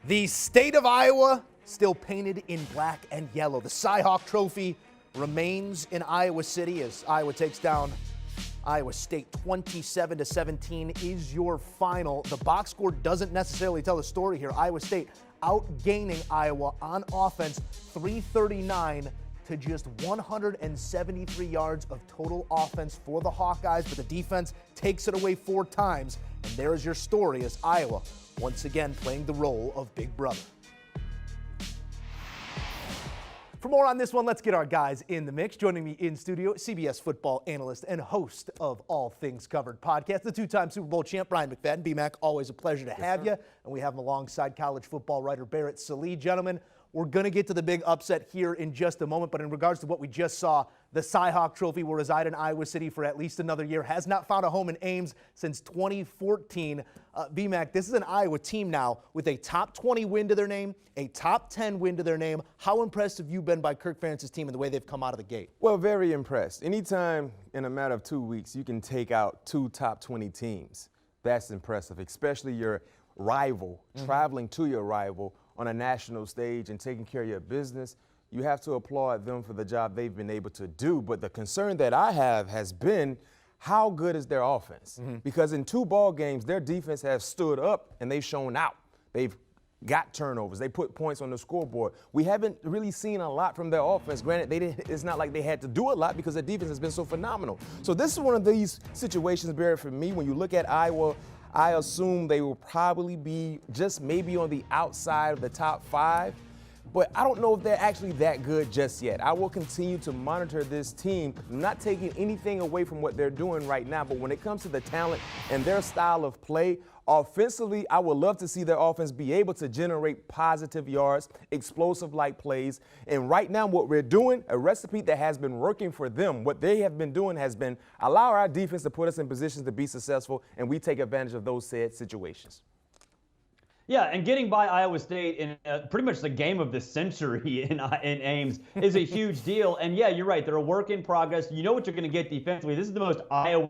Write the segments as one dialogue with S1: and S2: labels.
S1: The state of Iowa still painted in black and yellow. The Cy-Hawk Trophy remains in Iowa City as Iowa takes down Iowa State 27-17 is your final. The box score doesn't necessarily tell the story here. Iowa State outgaining Iowa on offense, 339 to just 173 yards of total offense for the Hawkeyes, but the defense takes it away 4 times. And there's your story as Iowa once again playing the role of Big Brother. For more on this one, let's get our guys in the mix. Joining me in studio, CBS football analyst and host of All Things Covered podcast, the 2-time Super Bowl champ, Brian McFadden. B-Mac, always a pleasure to have you. And we have him alongside college football writer Barrett Sallee. Gentlemen, we're going to get to the big upset here in just a moment, but in regards to what we just saw, the Cy-Hawk Trophy will reside in Iowa City for at least another year. Has not found a home in Ames since 2014. B-Mac, this is an Iowa team now with a top 20 win to their name, a top 10 win to their name. How impressed have you been by Kirk Ferentz's team and the way they've come out of the gate?
S2: Well, very impressed. Anytime in a matter of 2 weeks you can take out 2 top 20 teams, that's impressive, especially your rival, traveling to your rival on a national stage and taking care of your business. You have to applaud them for the job they've been able to do. But the concern that I have has been, how good is their offense? Because in 2 ball games, their defense has stood up and they've shown out. They've got turnovers. They put points on the scoreboard. We haven't really seen a lot from their offense. Granted, it's not like they had to do a lot because their defense has been so phenomenal. So this is one of these situations, Barrett, for me, when you look at Iowa, I assume they will probably be just maybe on the outside of the top 5. But I don't know if they're actually that good just yet. I will continue to monitor this team, not taking anything away from what they're doing right now. But when it comes to the talent and their style of play, offensively, I would love to see their offense be able to generate positive yards, explosive-like plays. And right now what we're doing, a recipe that has been working for them, what they have been doing has been allow our defense to put us in positions to be successful, and we take advantage of those said situations.
S3: Yeah, and getting by Iowa State in pretty much the game of the century in Ames is a huge deal. And yeah, you're right. They're a work in progress. You know what you're going to get defensively. This is the most Iowa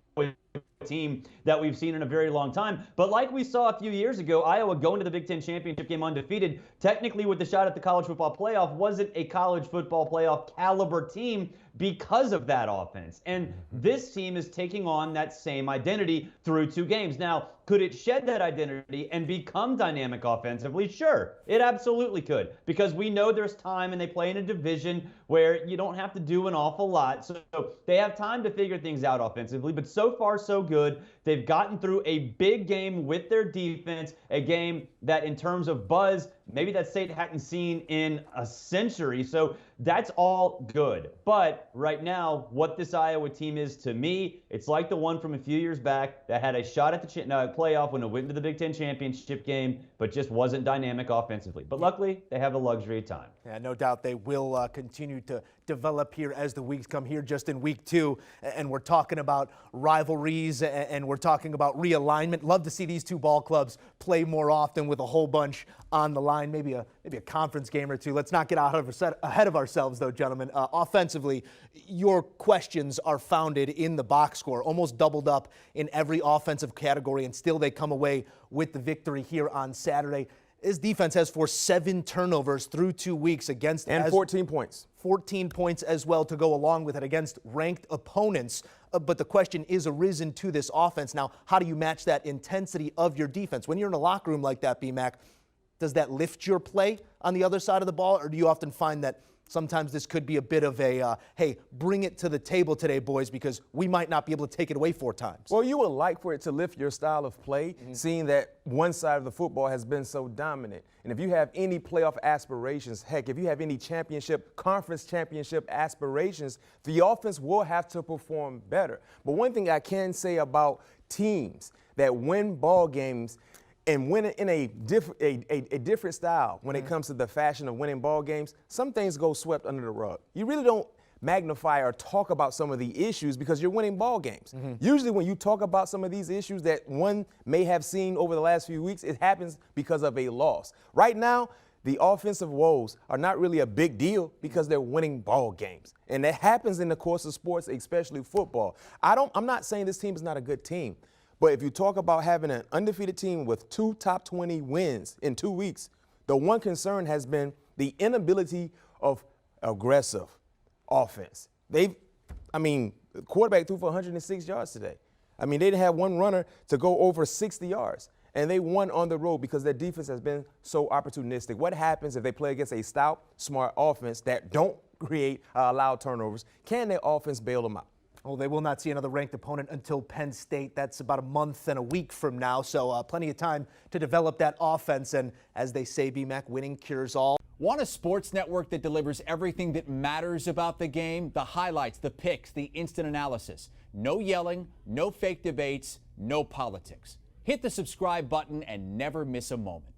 S3: team that we've seen in a very long time. But like we saw a few years ago, Iowa going to the Big Ten championship game undefeated, technically with the shot at the college football playoff, wasn't a college football playoff caliber team because of that offense. And this team is taking on that same identity through 2 games. Now, could it shed that identity and become dynamic offensively? Sure, it absolutely could, because we know there's time and they play in a division where you don't have to do an awful lot. So they have time to figure things out offensively, but so far so good. They've gotten through a big game with their defense, a game that in terms of buzz, maybe that state hadn't seen in a century. So that's all good. But right now, what this Iowa team is to me, it's like the one from a few years back that had a shot at the playoff when it went into the Big Ten championship game, but just wasn't dynamic offensively. But luckily, they have the luxury of time.
S1: Yeah, no doubt they will continue to develop here as the weeks come here just in week 2. And we're talking about rivalries and we're talking about realignment. Love to see these 2 ball clubs play more often with a whole bunch on the line, maybe a conference game or 2. Let's not get ahead of ourselves, though, gentlemen. Offensively, your questions are founded in the box score, almost doubled up in every offensive category, and still they come away with the victory here on Saturday. His defense has forced 7 turnovers through 2 weeks against...
S2: And 14 points.
S1: 14 points as well to go along with it against ranked opponents. But the question is arisen to this offense. Now, how do you match that intensity of your defense? When you're in a locker room like that, B-Mac, does that lift your play on the other side of the ball? Or do you often find that sometimes this could be a bit of a, hey, bring it to the table today, boys, because we might not be able to take it away 4 times?
S2: Well, you would like for it to lift your style of play, seeing that one side of the football has been so dominant. And if you have any playoff aspirations, heck, if you have any conference championship aspirations, the offense will have to perform better. But one thing I can say about teams that win ball games and win it in a different style when it comes to the fashion of winning ball games, some things go swept under the rug. You really don't magnify or talk about some of the issues because you're winning ball games. Usually when you talk about some of these issues that one may have seen over the last few weeks, it happens because of a loss. Right now, the offensive woes are not really a big deal because they're winning ball games. And that happens in the course of sports, especially football. I'm not saying this team is not a good team. But if you talk about having an undefeated team with 2 top 20 wins in 2 weeks, The one concern has been the inability of aggressive offense. The quarterback threw for 106 yards today. I mean, they didn't have one runner to go over 60 yards. And they won on the road because their defense has been so opportunistic. What happens if they play against a stout, smart offense that don't create loud turnovers? Can their offense bail them out?
S1: Well, they will not see another ranked opponent until Penn State. That's about a month and a week from now, so plenty of time to develop that offense. And as they say, BMAC, winning cures all.
S4: Want a sports network that delivers everything that matters about the game? The highlights, the picks, the instant analysis. No yelling, no fake debates, no politics. Hit the subscribe button and never miss a moment.